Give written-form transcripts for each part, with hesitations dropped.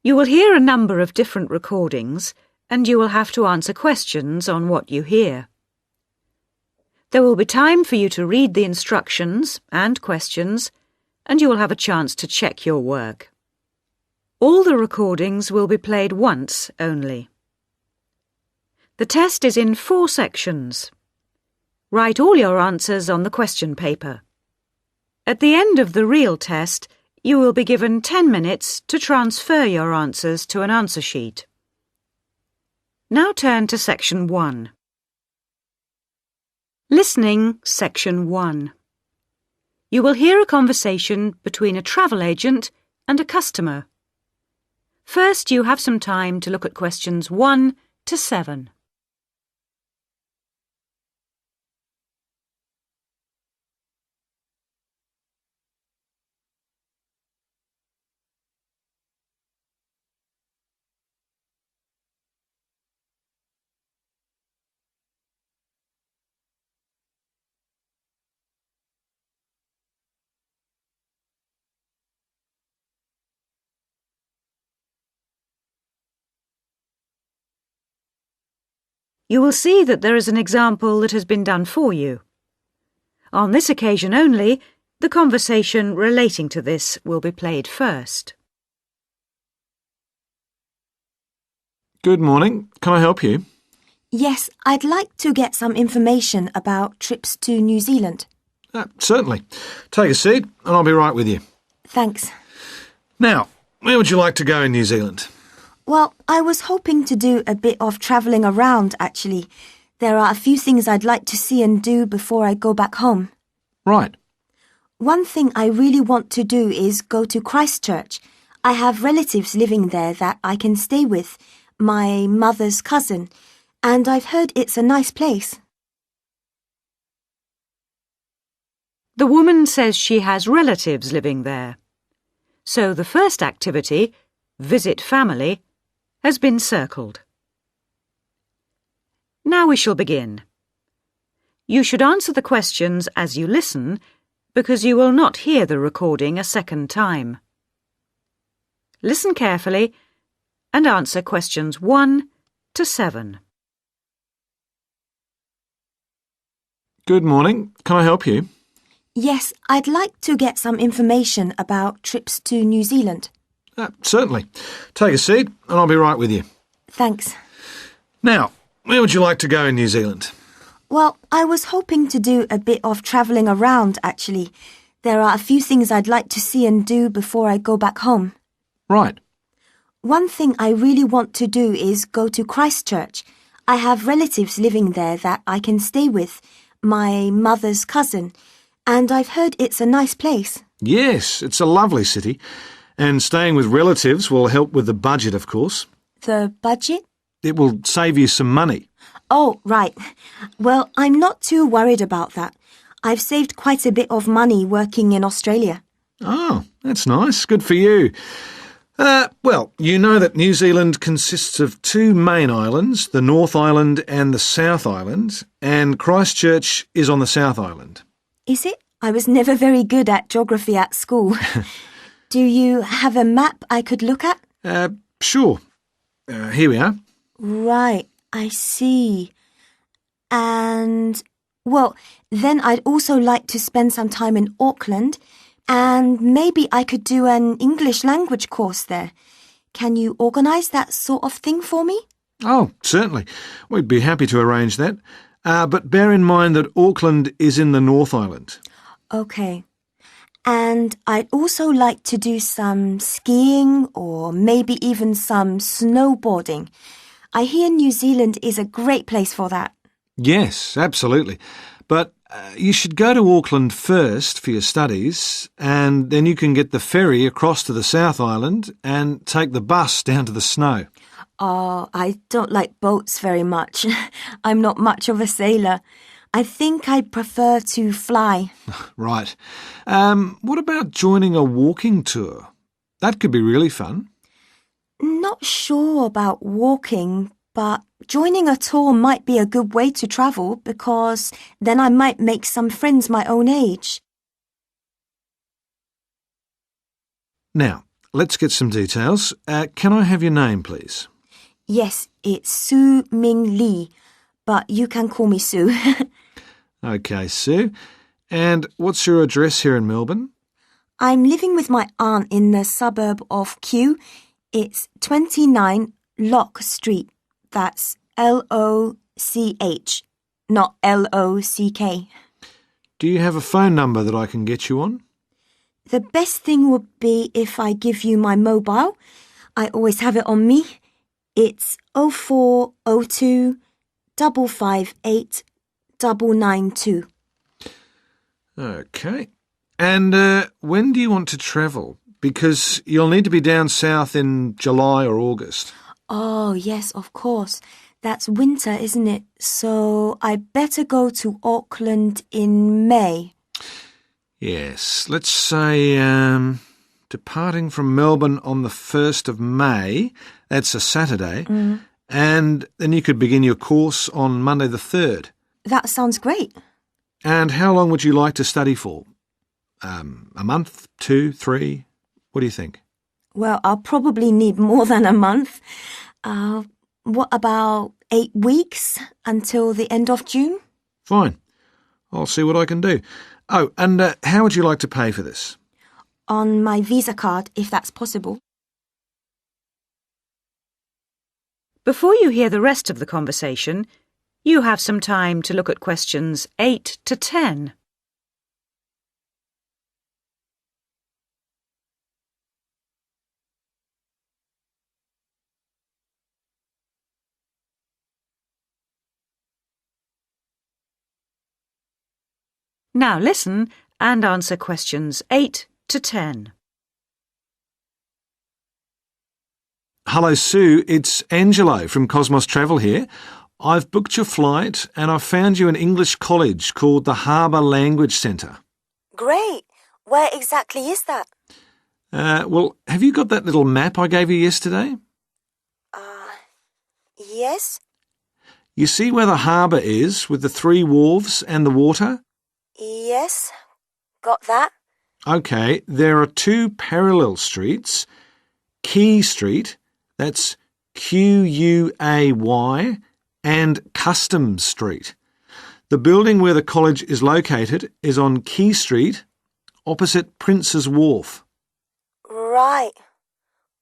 You will hear a number of different recordings, and you will have to answer questions on what you hear. There will be time for you to read the instructions and questions, and you will have a chance to check your work. All the recordings will be played once only. The test is in 4 sections. Write all your answers on the question paper. At the end of the real test, you will be given 10 minutes to transfer your answers to an answer sheet. Now turn to Section 1. Listening, Section 1. You will hear a conversation between a travel agent and a customer. First, you have some time to look at questions 1 to 7. You will see that there is an example that has been done for you. On this occasion only, the conversation relating to this will be played first. Good morning. Can I help you? Yes, I'd like to get some information about trips to New Zealand. Certainly. Take a seat and I'll be right with you. Thanks. Now, where would you like to go in New Zealand? Well, I was hoping to do a bit of travelling around, actually. There are a few things I'd like to see and do before I go back home. Right. One thing I really want to do is go to Christchurch. I have relatives living there that I can stay with, my mother's cousin, and I've heard it's a nice place. The woman says she has relatives living there. So the first activity, visit family, has been circled. Now we shall begin. You should answer the questions as you listen, because you will not hear the recording a second time. Listen carefully and answer questions 1 to 7. Good morning. Can I help you? Yes, I'd like to get some information about trips to New Zealand. Certainly. Take a seat and I'll be right with you. Thanks. Now, where would you like to go in New Zealand? Well, I was hoping to do a bit of travelling around, actually. There are a few things I'd like to see and do before I go back home. Right. One thing I really want to do is go to Christchurch. I have relatives living there that I can stay with, my mother's cousin, and I've heard it's a nice place. Yes, it's a lovely city. And staying with relatives will help with the budget, of course. The budget? It will save you some money. Oh, right. Well, I'm not too worried about that. I've saved quite a bit of money working in Australia. Oh, that's nice. Good for you. Well, you know that New Zealand consists of 2 main islands, the North Island and the South Island, and Christchurch is on the South Island. Is it? I was never very good at geography at school. Do you have a map I could look at? Sure. Here we are. Right, I see. And, well, then I'd also like to spend some time in Auckland, and maybe I could do an English language course there. Can you organise that sort of thing for me? Oh, certainly. We'd be happy to arrange that. But bear in mind that Auckland is in the North Island. OK. And I'd also like to do some skiing or maybe even some snowboarding. I hear New Zealand is a great place for that. Yes, absolutely. But you should go to Auckland first for your studies, and then you can get the ferry across to the South Island and take the bus down to the snow. Oh, I don't like boats very much. I'm not much of a sailor. I think I'd prefer to fly. Right. What about joining a walking tour? That could be really fun. Not sure about walking, but joining a tour might be a good way to travel because then I might make some friends my own age. Now, let's get some details. Can I have your name, please? Yes, it's Su Ming Lee, but you can call me Sue. OK, Sue. And what's your address here in Melbourne? I'm living with my aunt in the suburb of Kew. It's 29 Lock Street. That's Loch, not Lock. Do you have a phone number that I can get you on? The best thing would be if I give you my mobile. I always have it on me. It's 0402 558 992. OK. And when do you want to travel? Because you'll need to be down south in July or August. Oh, yes, of course. That's winter, isn't it? So I better go to Auckland in May. Yes, let's say departing from Melbourne on the 1st of May, that's a Saturday, and then you could begin your course on Monday the 3rd. That sounds great. And how long would you like to study for? A month, 2, 3? What do you think? Well, I'll probably need more than a month. What about 8 weeks until the end of June? Fine. I'll see what I can do. Oh, and how would you like to pay for this? On my Visa card, if that's possible. Before you hear the rest of the conversation, you have some time to look at questions 8 to 10. Now listen and answer questions 8 to 10. Hello, Sue. It's Angelo from Cosmos Travel here. I've booked your flight and I've found you an English college called the Harbour Language Centre. Great. Where exactly is that? Well, have you got that little map I gave you yesterday? Yes? You see where the harbour is with the 3 wharves and the water? Yes. Got that? OK, there are 2 parallel streets. Quay Street, that's Quay, and Customs Street. The building where the college is located is on Quay Street, opposite Prince's Wharf. Right.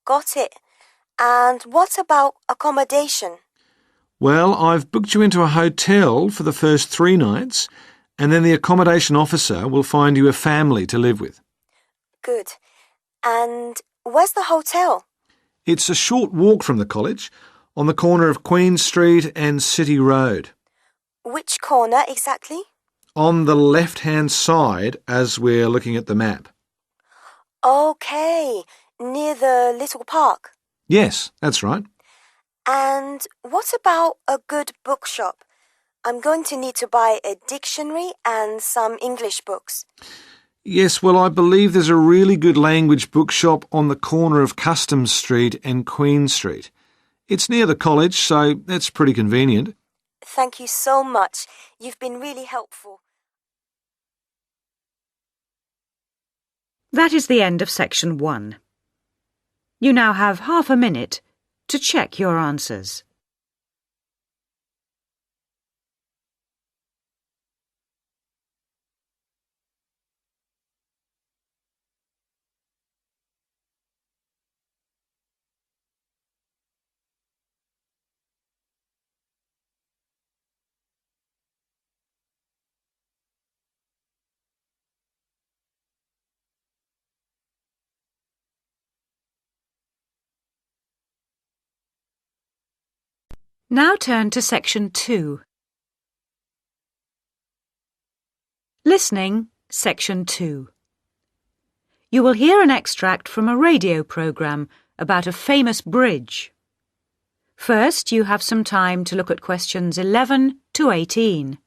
Got it. And what about accommodation? Well, I've booked you into a hotel for the first 3 nights, and then the accommodation officer will find you a family to live with. Good. And where's the hotel? It's a short walk from the college, on the corner of Queen Street and City Road. Which corner exactly? On the left-hand side as we're looking at the map. OK, near the little park. Yes, that's right. And what about a good bookshop? I'm going to need to buy a dictionary and some English books. Yes, well, I believe there's a really good language bookshop on the corner of Customs Street and Queen Street. It's near the college, so that's pretty convenient. Thank you so much. You've been really helpful. That is the end of section 1. You now have half a minute to check your answers. Now turn to section 2. Listening, section 2. You will hear an extract from a radio program about a famous bridge. First, you have some time to look at questions 11 to 18.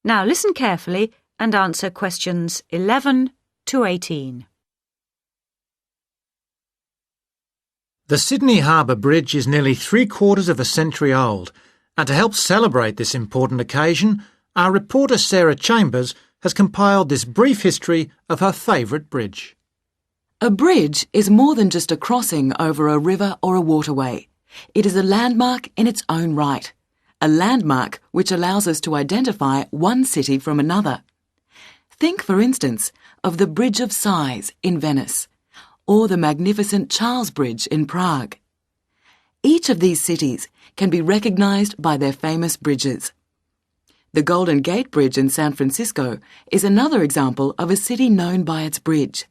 Now listen carefully and answer questions 11 to 18. The Sydney Harbour Bridge is nearly 3/4 of a century old, and to help celebrate this important occasion, our reporter Sarah Chambers has compiled this brief history of her favourite bridge. A bridge is more than just a crossing over a river or a waterway. It is a landmark in its own right, a landmark which allows us to identify one city from another. Think, for instance, of the Bridge of Sighs in Venice, or the magnificent Charles Bridge in Prague. Each of these cities can be recognised by their famous bridges. The Golden Gate Bridge in San Francisco is another example of a city known by its bridge.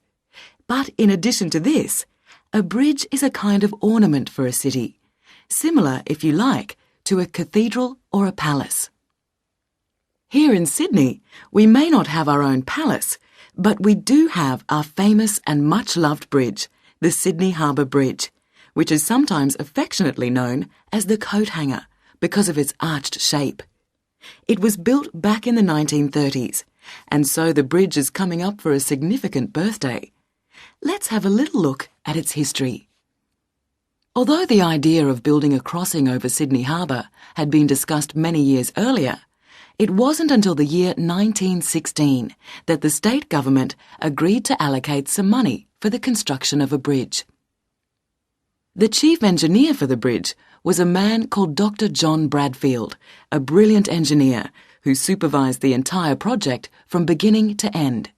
But in addition to this, a bridge is a kind of ornament for a city, similar, if you like, to a cathedral or a palace. Here in Sydney, we may not have our own palace, but we do have our famous and much-loved bridge, the Sydney Harbour Bridge, which is sometimes affectionately known as the coat hanger because of its arched shape. It was built back in the 1930s, and so the bridge is coming up for a significant birthday. Let's have a little look at its history. Although the idea of building a crossing over Sydney Harbour had been discussed many years earlier, it wasn't until the year 1916 that the state government agreed to allocate some money for the construction of a bridge. The chief engineer for the bridge was a man called Dr. John Bradfield, a brilliant engineer who supervised the entire project from beginning to end.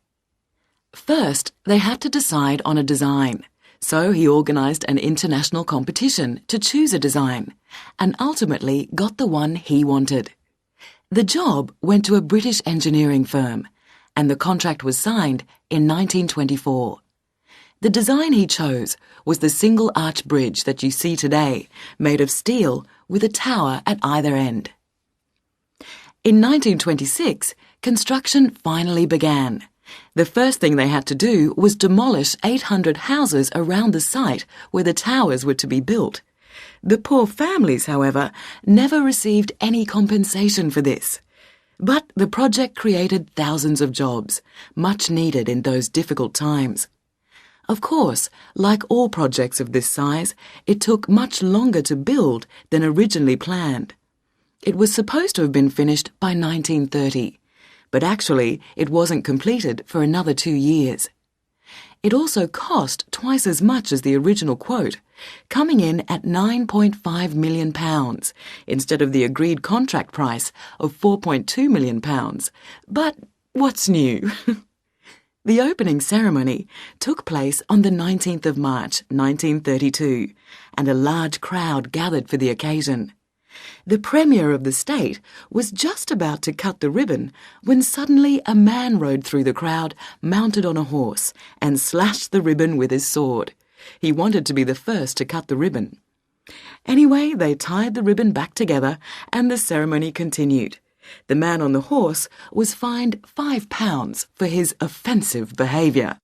First, they had to decide on a design, so he organised an international competition to choose a design, and ultimately got the one he wanted. The job went to a British engineering firm, and the contract was signed in 1924. The design he chose was the single arch bridge that you see today, made of steel with a tower at either end. In 1926, construction finally began. The first thing they had to do was demolish 800 houses around the site where the towers were to be built. The poor families, however, never received any compensation for this. But the project created thousands of jobs, much needed in those difficult times. Of course, like all projects of this size, it took much longer to build than originally planned. It was supposed to have been finished by 1930, but actually it wasn't completed for another 2 years. It also cost twice as much as the original quote, coming in at £9.5 million instead of the agreed contract price of £4.2 million. But what's new? The opening ceremony took place on the 19th of March 1932, and a large crowd gathered for the occasion. The Premier of the state was just about to cut the ribbon when suddenly a man rode through the crowd mounted on a horse and slashed the ribbon with his sword. He wanted to be the first to cut the ribbon. Anyway, they tied the ribbon back together and the ceremony continued. The man on the horse was fined £5 for his offensive behaviour.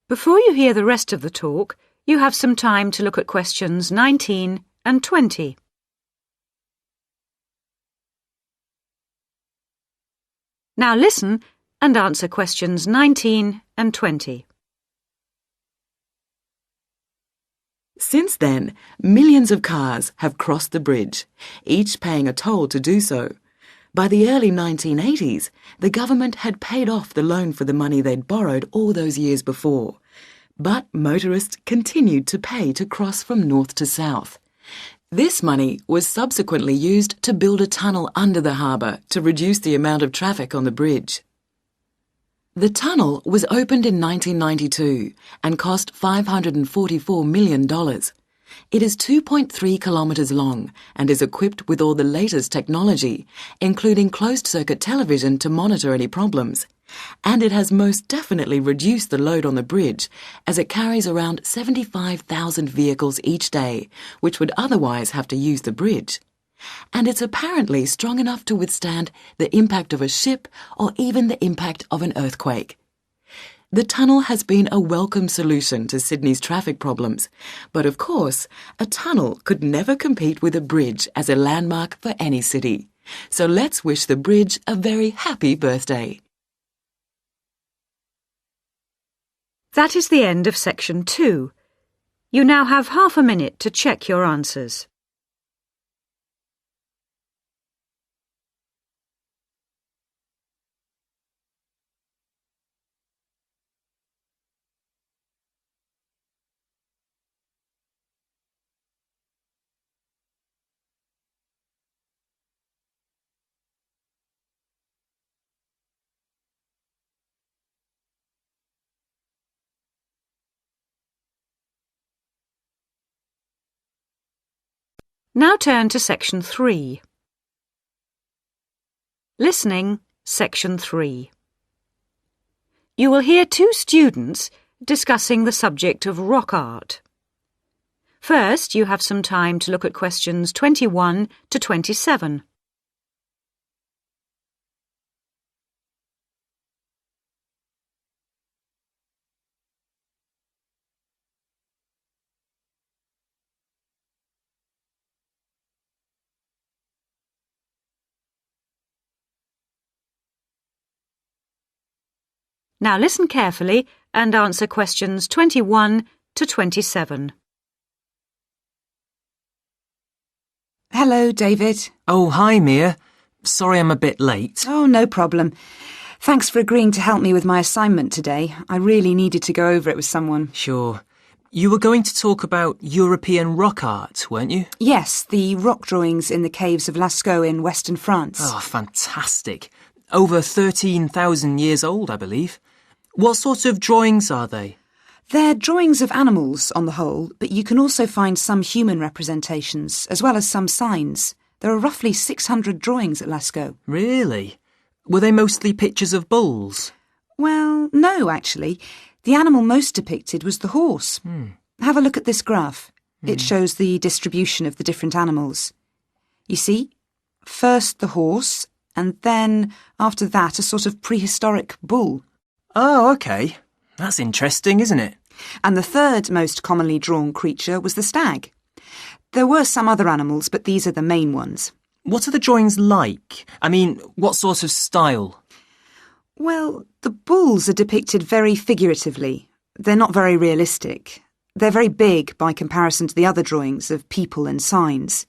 Before you hear the rest of the talk, you have some time to look at questions 19 and 20. Now listen and answer questions 19 and 20. Since then, millions of cars have crossed the bridge, each paying a toll to do so. By the early 1980s, the government had paid off the loan for the money they'd borrowed all those years before. But motorists continued to pay to cross from north to south. This money was subsequently used to build a tunnel under the harbour to reduce the amount of traffic on the bridge. The tunnel was opened in 1992 and cost $544 million. It is 2.3 kilometres long and is equipped with all the latest technology, including closed-circuit television to monitor any problems. And it has most definitely reduced the load on the bridge, as it carries around 75,000 vehicles each day, which would otherwise have to use the bridge. And it's apparently strong enough to withstand the impact of a ship or even the impact of an earthquake. The tunnel has been a welcome solution to Sydney's traffic problems, but of course, a tunnel could never compete with a bridge as a landmark for any city. So let's wish the bridge a very happy birthday. That is the end of section 2. You now have half a minute to check your answers. Now turn to section 3. Listening, section 3. You will hear 2 students discussing the subject of rock art. First, you have some time to look at questions 21 to 27. Now listen carefully and answer questions 21 to 27. Hello, David. Oh, hi, Mia. Sorry I'm a bit late. Oh, no problem. Thanks for agreeing to help me with my assignment today. I really needed to go over it with someone. Sure. You were going to talk about European rock art, weren't you? Yes, the rock drawings in the caves of Lascaux in western France. Oh, fantastic. Over 13,000 years old, I believe. What sort of drawings are they? They're drawings of animals on the whole, but you can also find some human representations, as well as some signs. There are roughly 600 drawings at Lascaux. Really? Were they mostly pictures of bulls? Well, no, actually. The animal most depicted was the horse. Have a look at this graph. It shows the distribution of the different animals. You see, first the horse, and then, after that, a sort of prehistoric bull. Oh, OK. That's interesting, isn't it? And the third most commonly drawn creature was the stag. There were some other animals, but these are the main ones. What are the drawings like? I mean, what sort of style? Well, the bulls are depicted very figuratively. They're not very realistic. They're very big by comparison to the other drawings of people and signs.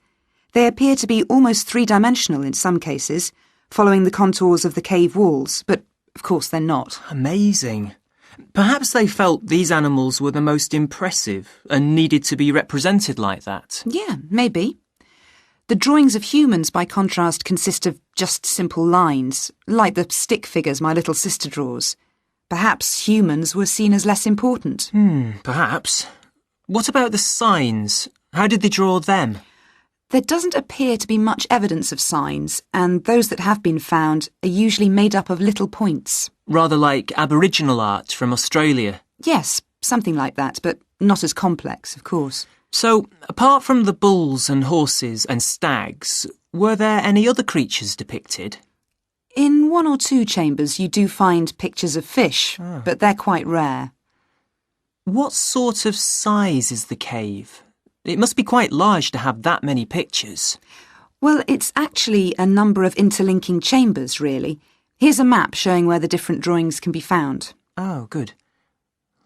They appear to be almost three-dimensional in some cases, following the contours of the cave walls, but of course they're not. Amazing. Perhaps they felt these animals were the most impressive and needed to be represented like that. Yeah, maybe. The drawings of humans, by contrast, consist of just simple lines, like the stick figures my little sister draws. Perhaps humans were seen as less important. Perhaps. What about the signs? How did they draw them? There doesn't appear to be much evidence of signs, and those that have been found are usually made up of little points. Rather like Aboriginal art from Australia. Yes, something like that, but not as complex, of course. So, apart from the bulls and horses and stags, were there any other creatures depicted? In 1 or 2 chambers you do find pictures of fish, but they're quite rare. What sort of size is the cave? It must be quite large to have that many pictures. Well, it's actually a number of interlinking chambers, really. Here's a map showing where the different drawings can be found. Oh, good.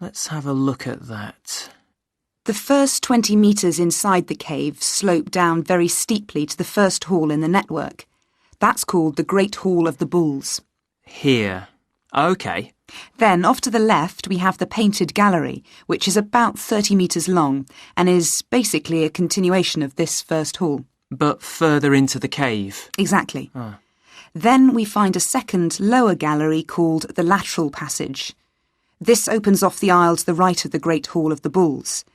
Let's have a look at that. The first 20 metres inside the cave slope down very steeply to the first hall in the network. That's called the Great Hall of the Bulls. Here. OK. Then, off to the left, we have the Painted Gallery, which is about 30 metres long and is basically a continuation of this first hall. But further into the cave. Exactly. Then we find a second, lower gallery called the Lateral Passage. This opens off the aisle to the right of the Great Hall of the Bulls.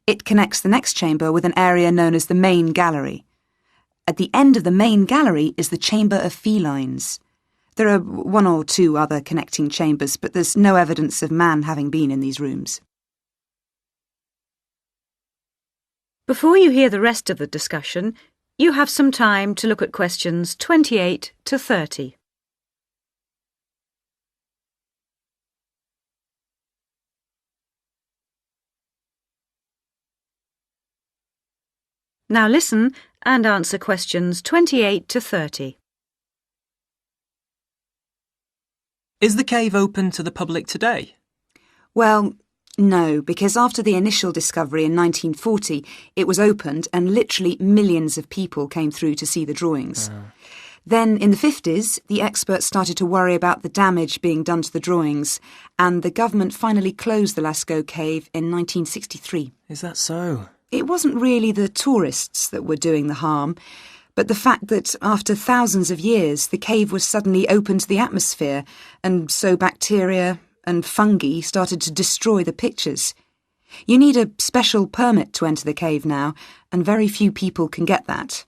It connects the next chamber with an area known as the Main Gallery. At the end of the Main Gallery is the Chamber of Felines. There are 1 or 2 other connecting chambers, but there's no evidence of man having been in these rooms. Before you hear the rest of the discussion, you have some time to look at questions 28 to 30. Now listen and answer questions 28 to 30. Is the cave open to the public today? Well, no, because after the initial discovery in 1940, it was opened and literally millions of people came through to see the drawings. Then, in the 50s, the experts started to worry about the damage being done to the drawings, and the government finally closed the Lascaux cave in 1963. Is that so? It wasn't really the tourists that were doing the harm, but the fact that after thousands of years, the cave was suddenly open to the atmosphere, and so bacteria and fungi started to destroy the pictures. You need a special permit to enter the cave now, and very few people can get that,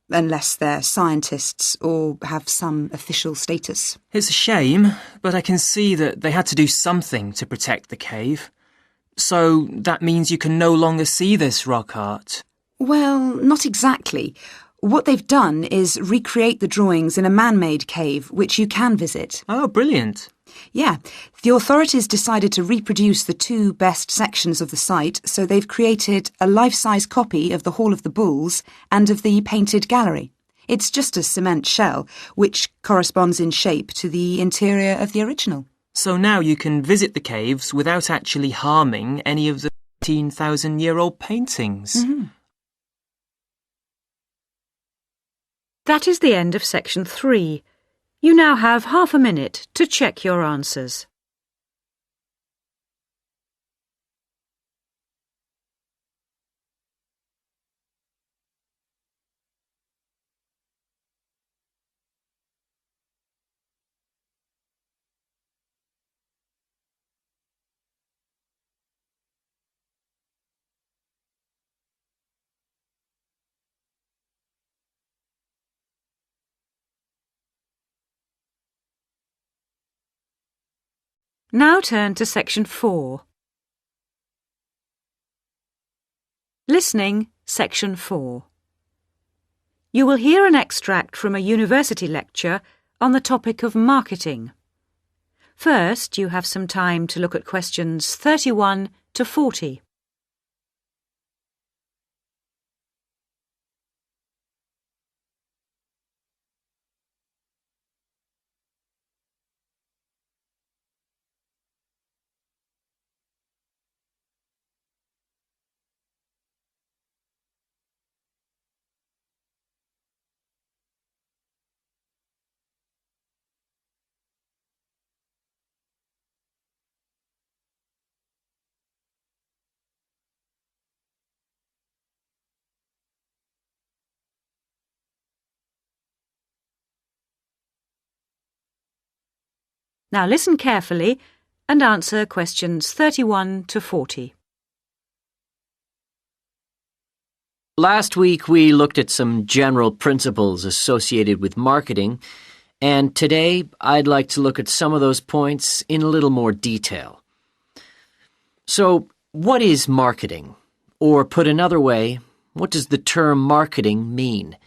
unless they're scientists or have some official status. It's a shame, but I can see that they had to do something to protect the cave. So that means you can no longer see this rock art. Well, not exactly. What they've done is recreate the drawings in a man-made cave, which you can visit. Oh, brilliant. Yeah, the authorities decided to reproduce the two best sections of the site, so they've created a life-size copy of the Hall of the Bulls and of the painted gallery. It's just a cement shell, which corresponds in shape to the interior of the original. So now you can visit the caves without actually harming any of the 13,000-year-old paintings. Mm-hmm. That is the end of section 3. You now have half a minute to check your answers. Now turn to section 4. Listening, section 4. You will hear an extract from a university lecture on the topic of marketing. First, you have some time to look at questions 31 to 40. Now listen carefully and answer questions 31 to 40. Last week we looked at some general principles associated with marketing, and today I'd like to look at some of those points in a little more detail. So, what is marketing? Or put another way, what does the term marketing mean?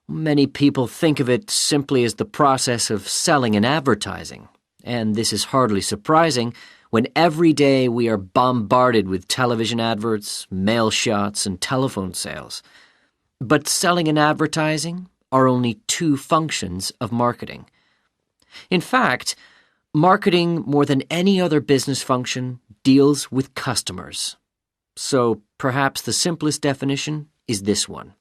Many people think of it simply as the process of selling and advertising. And this is hardly surprising when every day we are bombarded with television adverts, mail shots, and telephone sales. But selling and advertising are only two functions of marketing. In fact, marketing, more than any other business function, deals with customers. So perhaps the simplest definition is this one.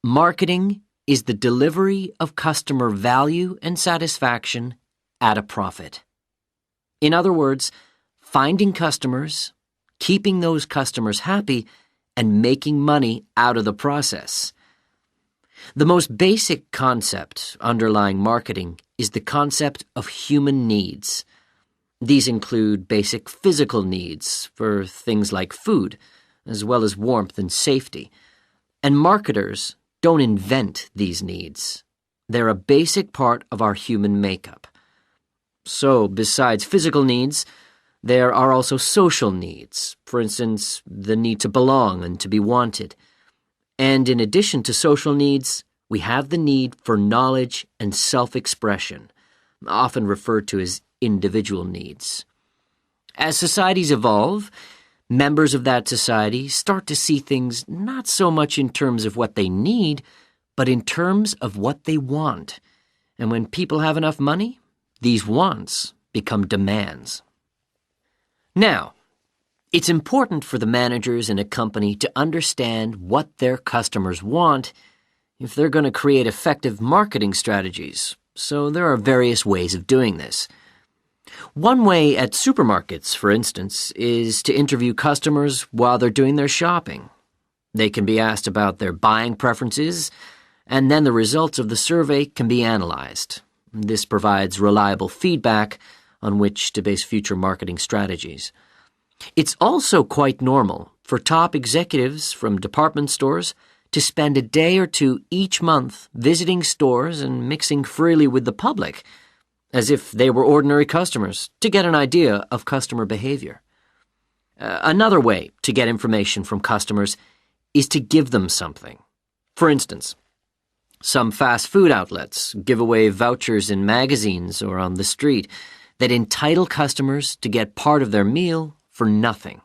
Marketing is the delivery of customer value and satisfaction at a profit. In other words, finding customers, keeping those customers happy, and making money out of the process. The most basic concept underlying marketing is the concept of human needs. These include basic physical needs for things like food, as well as warmth and safety. And marketers don't invent these needs. They're a basic part of our human makeup. So, besides physical needs, there are also social needs, for instance, the need to belong and to be wanted. And in addition to social needs, we have the need for knowledge and self-expression, often referred to as individual needs. As societies evolve, members of that society start to see things not so much in terms of what they need, but in terms of what they want. And when people have enough money, these wants become demands. Now, it's important for the managers in a company to understand what their customers want if they're going to create effective marketing strategies, so there are various ways of doing this. One way at supermarkets, for instance, is to interview customers while they're doing their shopping. They can be asked about their buying preferences, and then the results of the survey can be analyzed. This provides reliable feedback on which to base future marketing strategies. It's also quite normal for top executives from department stores to spend a day or two each month visiting stores and mixing freely with the public, as if they were ordinary customers, to get an idea of customer behavior. Another way to get information from customers is to give them something. For instance, some fast food outlets give away vouchers in magazines or on the street that entitle customers to get part of their meal for nothing.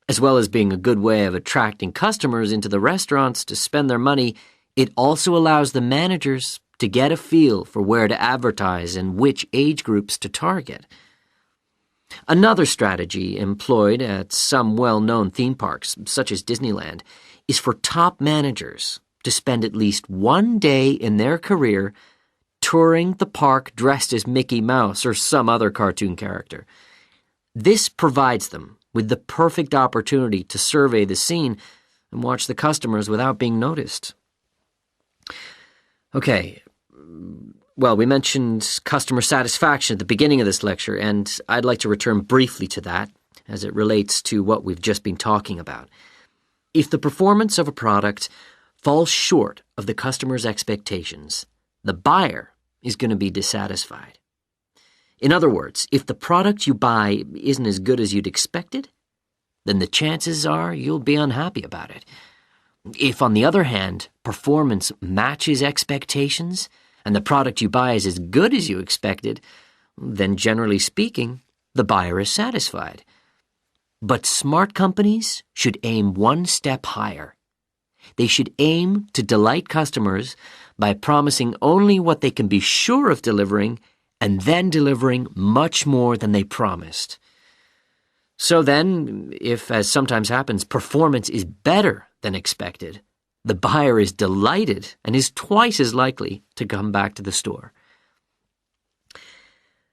As well as being a good way of attracting customers into the restaurants to spend their money, it also allows the managers to get a feel for where to advertise and which age groups to target. Another strategy employed at some well-known theme parks, such as Disneyland, is for top managers to spend at least one day in their career touring the park dressed as Mickey Mouse or some other cartoon character. This provides them with the perfect opportunity to survey the scene and watch the customers without being noticed. Okay, well, we mentioned customer satisfaction at the beginning of this lecture, and I'd like to return briefly to that as it relates to what we've just been talking about. If the performance of a product falls short of the customer's expectations, the buyer is going to be dissatisfied. In other words, if the product you buy isn't as good as you'd expected, then the chances are you'll be unhappy about it. If, on the other hand, performance matches expectations and the product you buy is as good as you expected, then generally speaking, the buyer is satisfied. But smart companies should aim one step higher. They should aim to delight customers by promising only what they can be sure of delivering and then delivering much more than they promised. So then, if, as sometimes happens, performance is better than expected, the buyer is delighted and is twice as likely to come back to the store.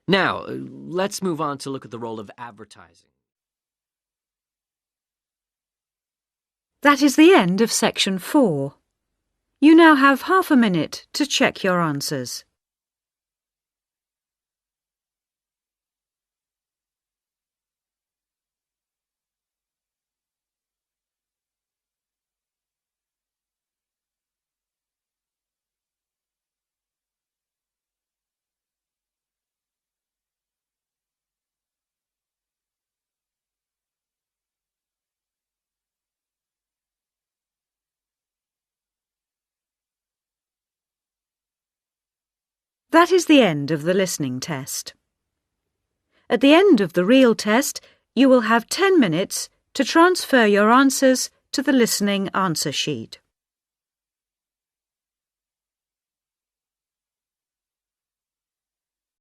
Now, let's move on to look at the role of advertising. That is the end of section 4. You now have half a minute to check your answers. That is the end of the listening test. At the end of the real test, you will have 10 minutes to transfer your answers to the listening answer sheet.